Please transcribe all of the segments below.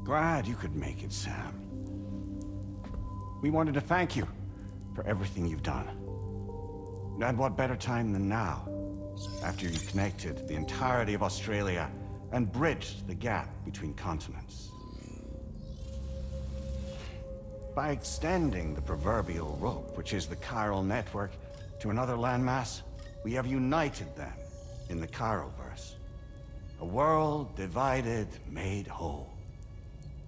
Glad you could make it, Sam. We wanted to thank you for everything you've done. And what better time than now, after you connected the entirety of Australia and bridged the gap between continents. By extending the proverbial rope, which is the chiral network, to another landmass, we have united them in the Chiroverse. A world divided, made whole,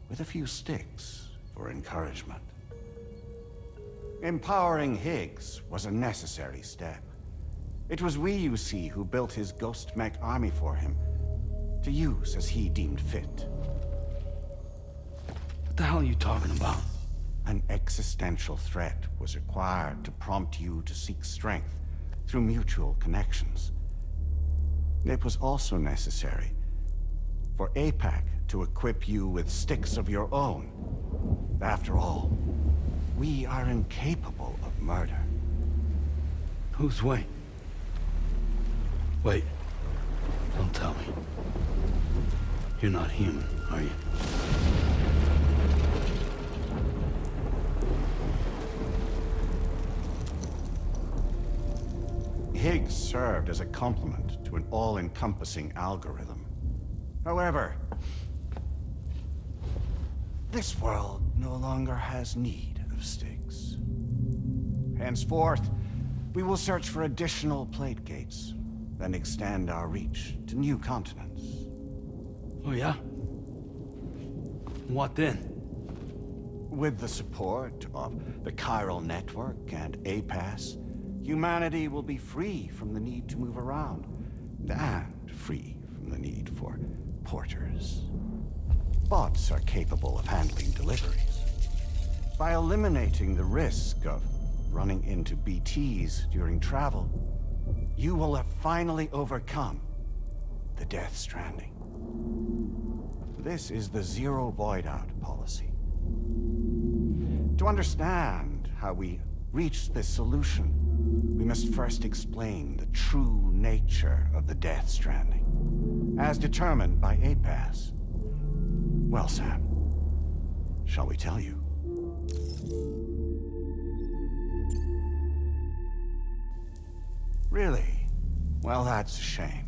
with a few sticks for encouragement. Empowering Higgs was a necessary step. It was we, you see, who built his ghost mech army for him, to use as he deemed fit. What the hell are you talking about? An existential threat was required to prompt you to seek strength through mutual connections. It was also necessary for APAC to equip you with sticks of your own. After all, we are incapable of murder. Who's we? Wait. Don't tell me. You're not human, are you? Higgs served as a complement to an all-encompassing algorithm. However, this world no longer has need of sticks. Henceforth, we will search for additional plate gates, then extend our reach to new continents. Oh yeah? What then? With the support of the chiral network and APAS, humanity will be free from the need to move around, and free from the need for porters. Bots are capable of handling deliveries. By eliminating the risk of running into BTs during travel, you will have finally overcome the Death Stranding. This is the Zero Void Out policy. To understand how we reached this solution, we must first explain the true nature of the Death Stranding, as determined by APAS. Well, Sam, shall we tell you? Really? Well, that's a shame.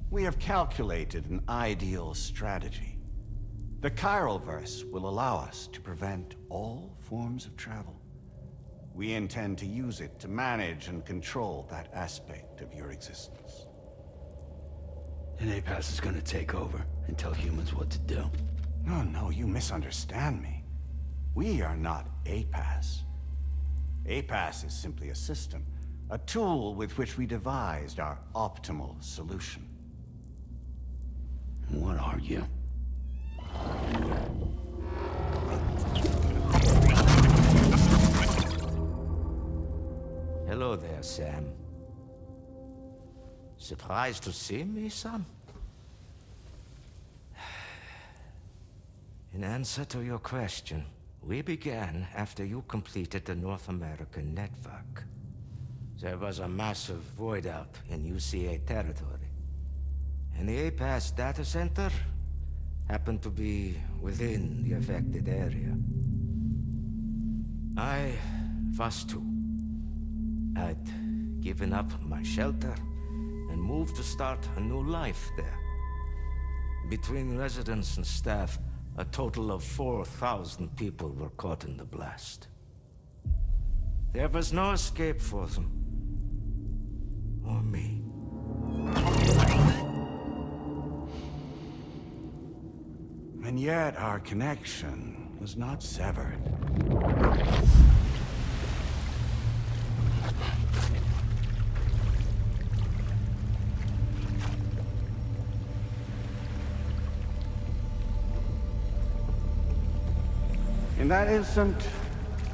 We have calculated an ideal strategy. The Chiroverse will allow us to prevent all forms of travel. We intend to use it to manage and control that aspect of your existence. And APAS is gonna take over and tell humans what to do. No, you misunderstand me. We are not APAS. APAS is simply a system, a tool with which we devised our optimal solution. What are you? Hello there, Sam. Surprised to see me, son? In answer to your question, we began after you completed the North American network. There was a massive void out in UCA territory, and the APAS data center happened to be within the affected area. I was too. I'd given up my shelter and moved to start a new life there. Between residents and staff, a total of 4,000 people were caught in the blast. There was no escape for them. Or me. And yet our connection was not severed. In that instant,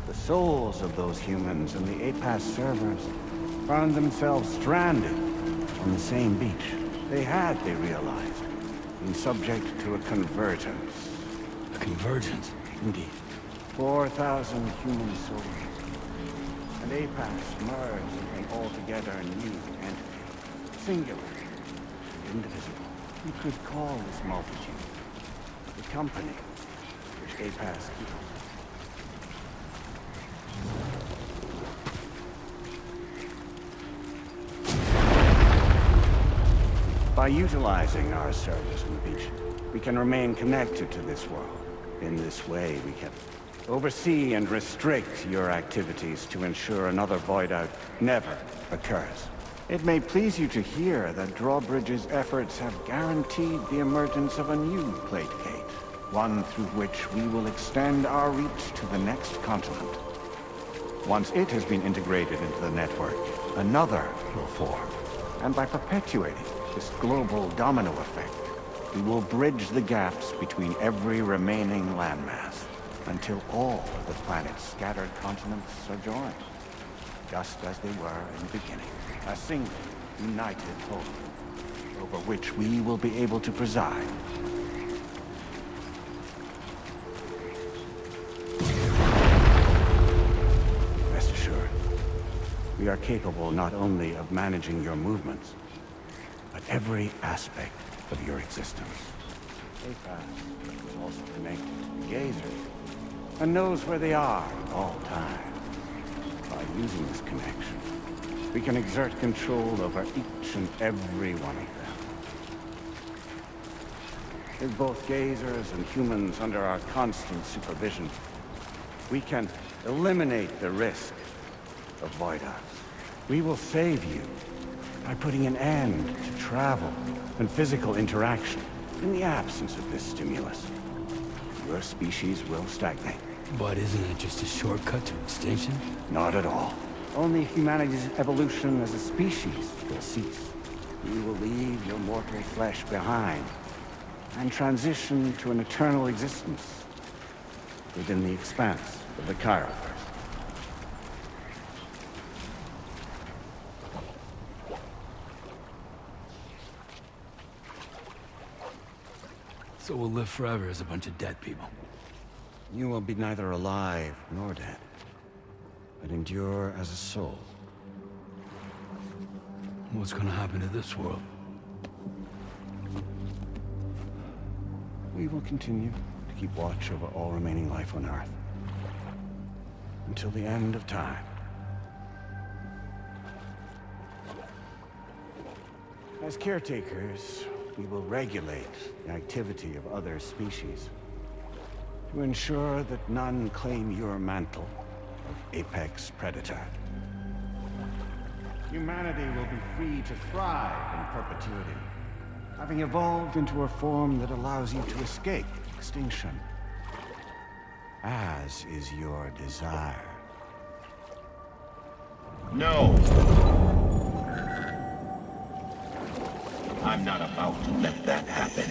the souls of those humans and the APAS servers found themselves stranded on the same beach. They realized, been subject to a convergence. A convergence? Indeed. 4,000 human souls. And APAS merged into an altogether new entity. Singular. Indivisible. You could call this multitude the company which APAS keeps. By utilizing our service on the beach, we can remain connected to this world. In this way, we can oversee and restrict your activities to ensure another void-out never occurs. It may please you to hear that Drawbridge's efforts have guaranteed the emergence of a new plate gate, one through which we will extend our reach to the next continent. Once it has been integrated into the network, another will form. And by perpetuating this global domino effect, we will bridge the gaps between every remaining landmass until all of the planet's scattered continents are joined, just as they were in the beginning. A single, united whole, over which we will be able to preside. Rest assured, we are capable not only of managing your movements, but every aspect of your existence. APAS is also connected to the gazers, and knows where they are at all times. By using this connection, we can exert control over each and every one of them. With both gazers and humans under our constant supervision, we can eliminate the risk of void-outs. We will save you by putting an end to travel and physical interaction in the absence of this stimulus. Your species will stagnate. But isn't it just a shortcut to extinction? Not at all. Only humanity's evolution as a species will cease. You will leave your mortal flesh behind and transition to an eternal existence within the expanse of the Chiroverse. So we'll live forever as a bunch of dead people. You will be neither alive nor dead, but endure as a soul. What's gonna happen to this world? We will continue to keep watch over all remaining life on Earth until the end of time. As caretakers, we will regulate the activity of other species to ensure that none claim your mantle of apex predator. Humanity will be free to thrive in perpetuity, having evolved into a form that allows you to escape extinction, as is your desire. No! I'm not about to let that happen.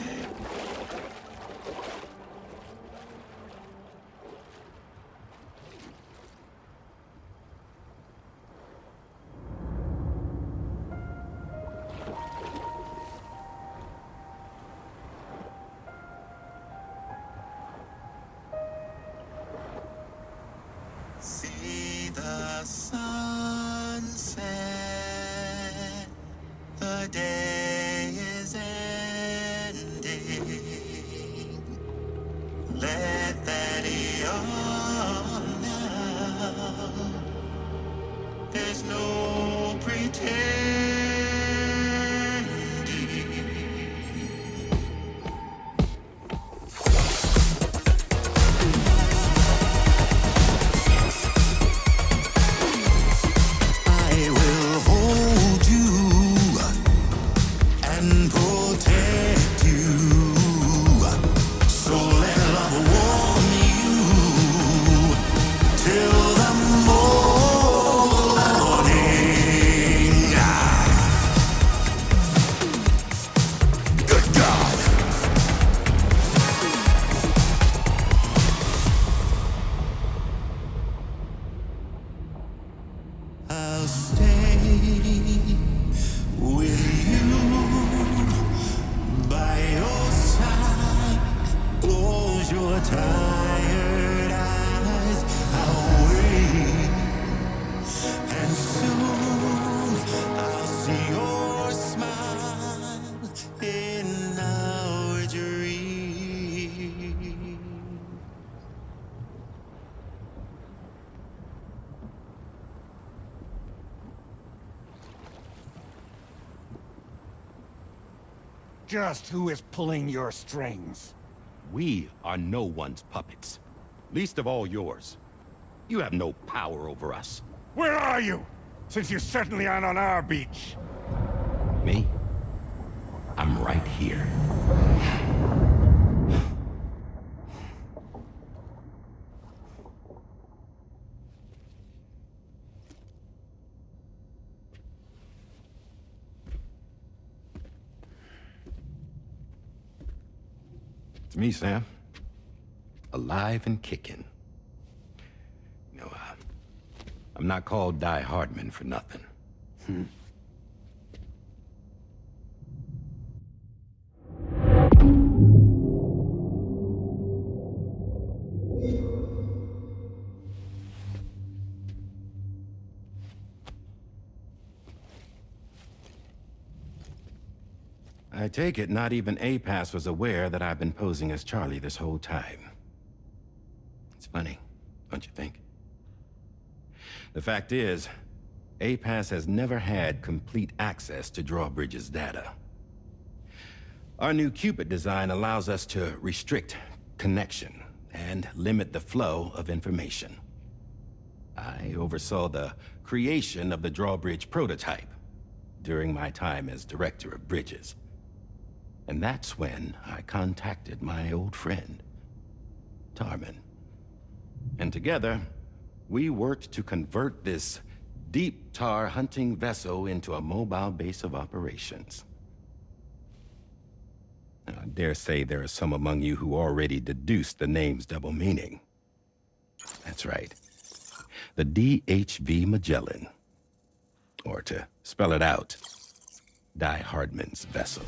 See the sunset, the day is ending. Let that yawn now. There's no pretending. I'll stay with you by your side. Close your tired eyes. I'll wait, and soon I'll see your smile in our dreams. just who is pulling your strings. We are no one's puppets. Least of all yours. You have no power over us. Where are you? Since you certainly aren't on our beach. Me? I'm right here. It's me, Sam. Alive and kicking. You know, I'm not called Die Hardman for nothing. I take it not even APAS was aware that I've been posing as Charlie this whole time. It's funny, don't you think? The fact is, APAS has never had complete access to Drawbridge's data. Our new Cupid design allows us to restrict connection and limit the flow of information. I oversaw the creation of the Drawbridge prototype during my time as Director of Bridges. And that's when I contacted my old friend, Tarman. And together, we worked to convert this deep tar hunting vessel into a mobile base of operations. Now, I dare say there are some among you who already deduced the name's double meaning. That's right. The DHV Magellan. Or to spell it out, Die Hardman's vessel.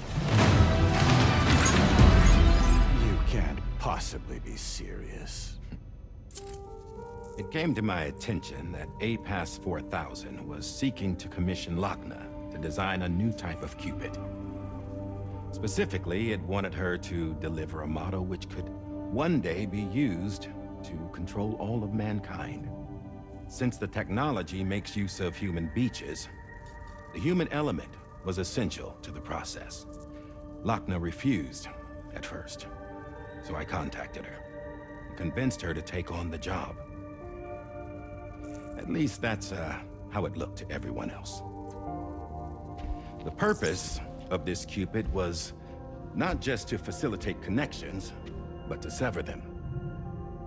You can't possibly be serious. It came to my attention that APAS 4000 was seeking to commission Lochna to design a new type of Cupid. Specifically, it wanted her to deliver a model which could one day be used to control all of mankind. Since the technology makes use of human beaches, the human element was essential to the process. Lochna refused at first, so I contacted her and convinced her to take on the job. At least that's how it looked to everyone else. The purpose of this Cupid was not just to facilitate connections, but to sever them.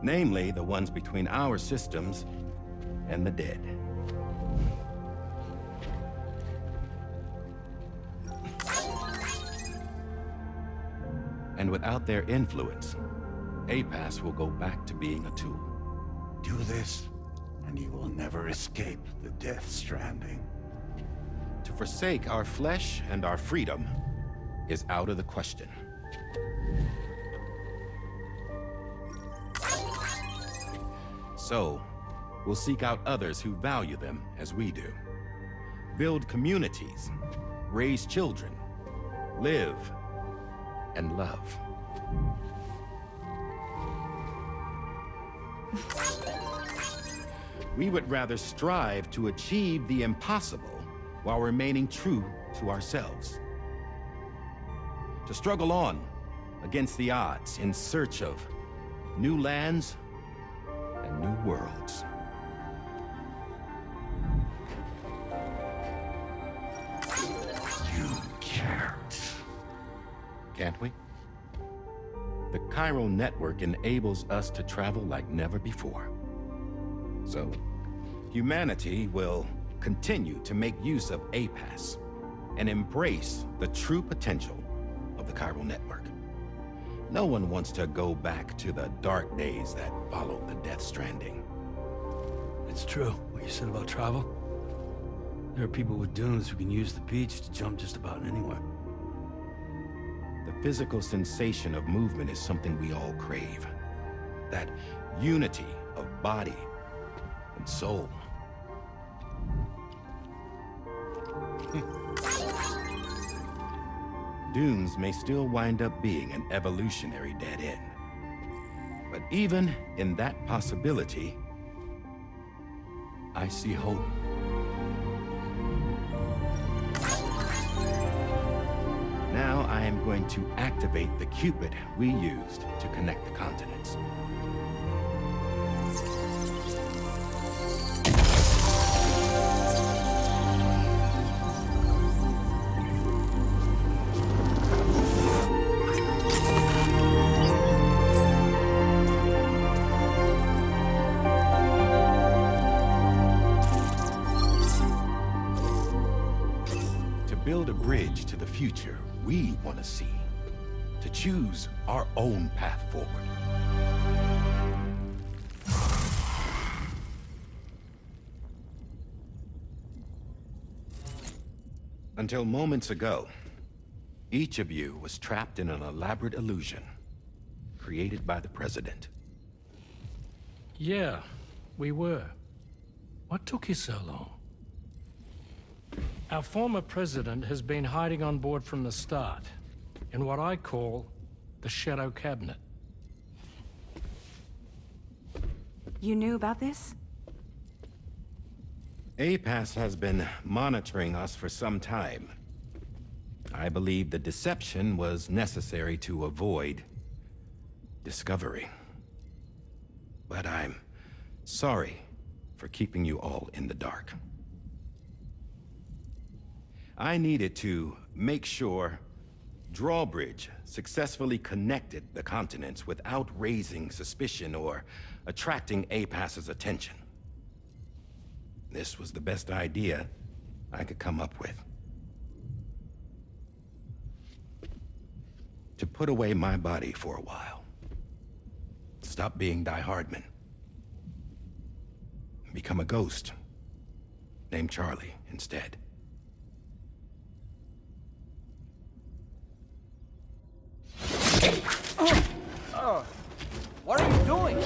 Namely, the ones between our systems and the dead. And without their influence, APAS will go back to being a tool. Do this, and you will never escape the Death Stranding. To forsake our flesh and our freedom is out of the question. So, we'll seek out others who value them as we do. Build communities, raise children, live, and love. We would rather strive to achieve the impossible while remaining true to ourselves. To struggle on against the odds in search of new lands and new worlds. You can't. Can't we? The chiral network enables us to travel like never before. So, humanity will continue to make use of APAS and embrace the true potential of the chiral network. No one wants to go back to the dark days that followed the Death Stranding. It's true, what you said about travel. There are people with dunes who can use the beach to jump just about anywhere. The physical sensation of movement is something we all crave. That unity of body and soul. Dunes may still wind up being an evolutionary dead end. But even in that possibility, I see hope. Now I am going to activate the Cupid we used to connect the continents. Build a bridge to the future we want to see, to choose our own path forward. Until moments ago, each of you was trapped in an elaborate illusion created by the President. Yeah, we were. What took you so long? Our former president has been hiding on board from the start, in what I call the Shadow Cabinet. You knew about this? APAS has been monitoring us for some time. I believe the deception was necessary to avoid discovery. But I'm sorry for keeping you all in the dark. I needed to make sure Drawbridge successfully connected the continents without raising suspicion or attracting APAS's attention. This was the best idea I could come up with. To put away my body for a while. Stop being Die Hardman. Become a ghost. Named Charlie instead. What are you doing?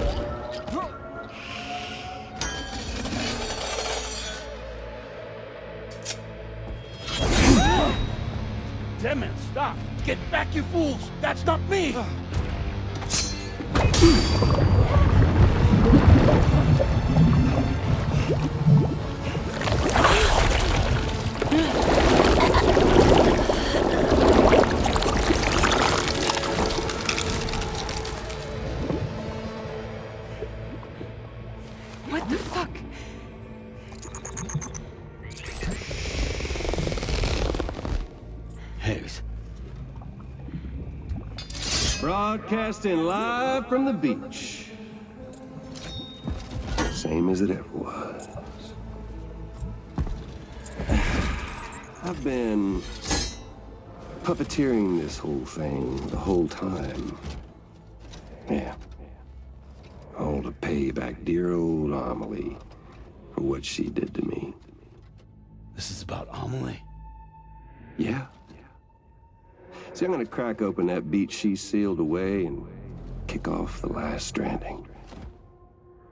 Damn man, stop! Get back, you fools! That's not me! What the fuck? Higgs. Broadcasting live from the beach. Same as it ever was. I've been puppeteering this whole thing the whole time. Yeah. All to pay back dear old Amelie for what she did to me. This is about Amelie? Yeah. See, I'm gonna crack open that beach she sealed away and kick off the last stranding.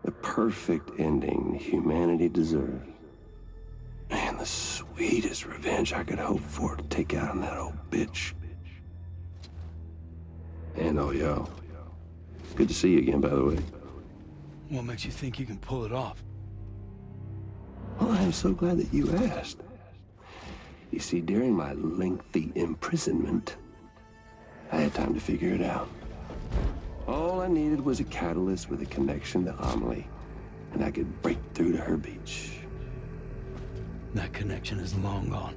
The perfect ending humanity deserves. Man, the sweetest revenge I could hope for to take out on that old bitch. And all y'all. Good to see you again, by the way. What makes you think you can pull it off? Well, I'm so glad that you asked. You see, during my lengthy imprisonment, I had time to figure it out. All I needed was a catalyst with a connection to Amelie, and I could break through to her beach. That connection is long gone.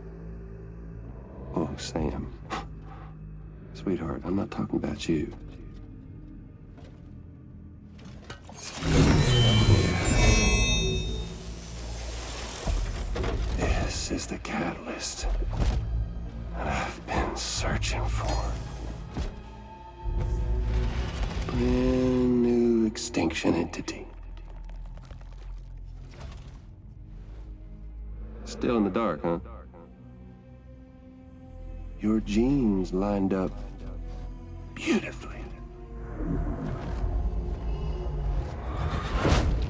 Oh, Sam. Sweetheart, I'm not talking about you. This is the catalyst that I've been searching for. Brand new extinction entity. Still in the dark, huh? Your genes lined up beautifully.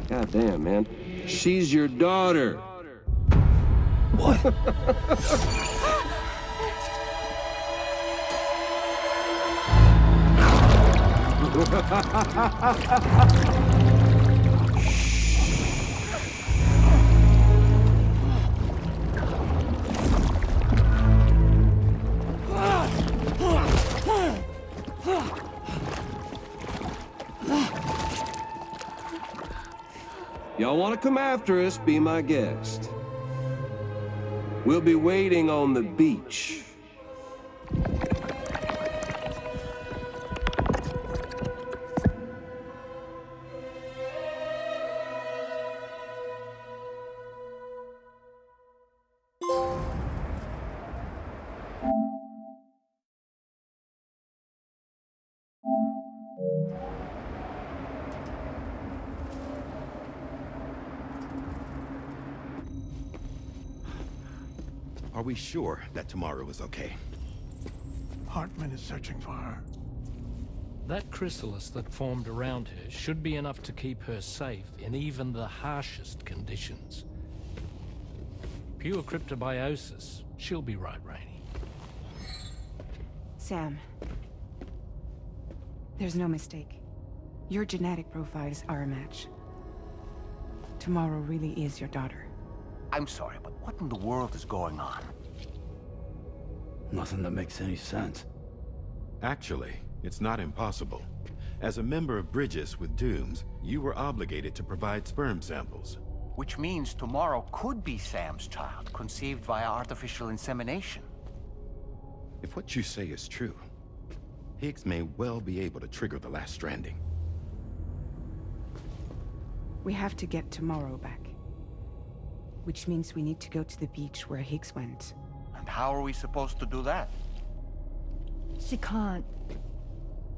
God damn, man. She's your daughter. What? Y'all want to come after us, be my guest. We'll be waiting on the beach. Are we sure that tomorrow is okay? Hartman is searching for her. That chrysalis that formed around her should be enough to keep her safe in even the harshest conditions. Pure cryptobiosis. She'll be right, Rainey. Sam. There's no mistake. Your genetic profiles are a match. Tomorrow really is your daughter. I'm sorry, but what in the world is going on? Nothing that makes any sense. Actually, it's not impossible. As a member of Bridges with Dooms, you were obligated to provide sperm samples. Which means tomorrow could be Sam's child, conceived via artificial insemination. If what you say is true, Higgs may well be able to trigger the last stranding. We have to get tomorrow back. Which means we need to go to the beach where Higgs went. And how are we supposed to do that? She can't.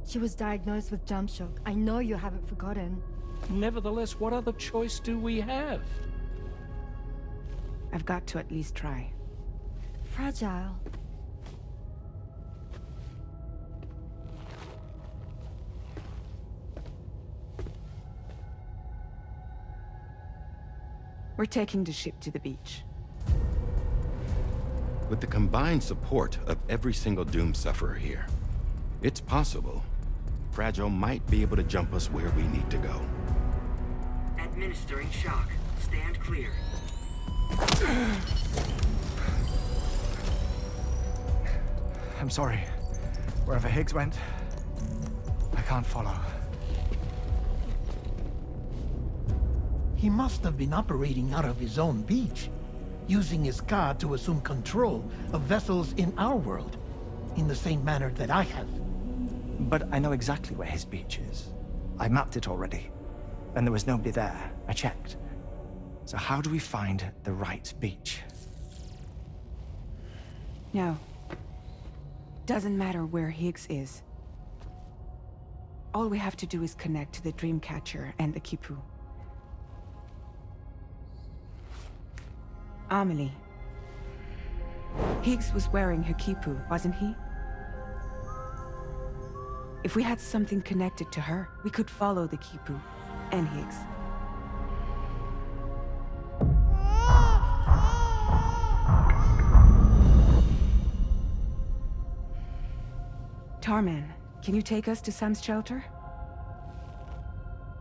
She was diagnosed with jump shock. I know you haven't forgotten. Nevertheless, what other choice do we have? I've got to at least try. Fragile. We're taking the ship to the beach. With the combined support of every single Doom sufferer here, it's possible Fragile might be able to jump us where we need to go. Administering shock. Stand clear. I'm sorry. Wherever Higgs went, I can't follow. He must have been operating out of his own beach, using his car to assume control of vessels in our world, in the same manner that I have. But I know exactly where his beach is. I mapped it already, and there was nobody there. I checked. So how do we find the right beach? No. Doesn't matter where Higgs is. All we have to do is connect to the Dreamcatcher and the Kipu. Amelie. Higgs was wearing her Kipu, wasn't he? If we had something connected to her, we could follow the Kipu and Higgs. Tarman, can you take us to Sam's shelter?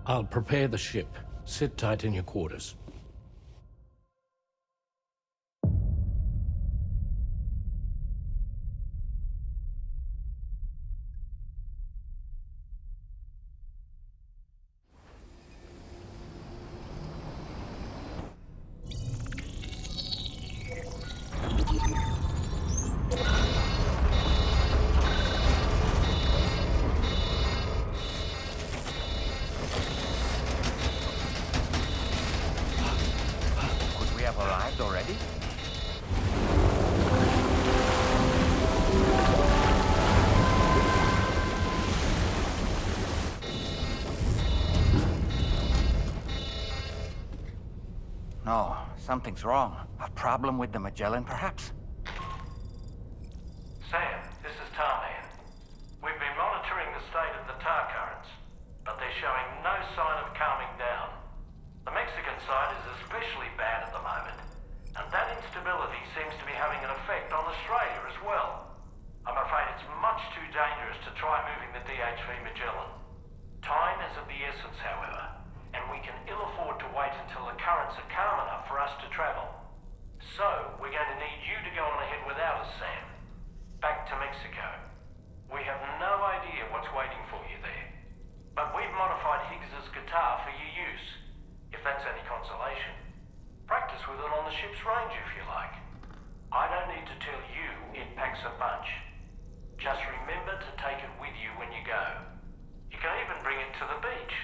I'll prepare the ship. Sit tight in your quarters. Arrived already? No, something's wrong. A problem with the Magellan, perhaps? Sam, this is Tarman. We've been monitoring the state of the tar currents, but they're showing no sign of calming down. The Mexican side is especially bad at the moment, and that instability seems to be having an effect on Australia as well. I'm afraid it's much too dangerous to try moving the DHV Magellan. Time is of the essence, however, and we can ill afford to wait until the currents are calm enough for us to travel. So, we're going to need you to go on ahead without us, Sam. Back to Mexico. We have no idea what a bunch. Just remember to take it with you when you go. You can even bring it to the beach,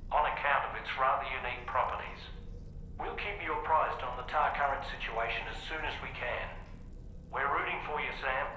on account of its rather unique properties. We'll keep you apprised on the tar current situation as soon as we can. We're rooting for you, Sam.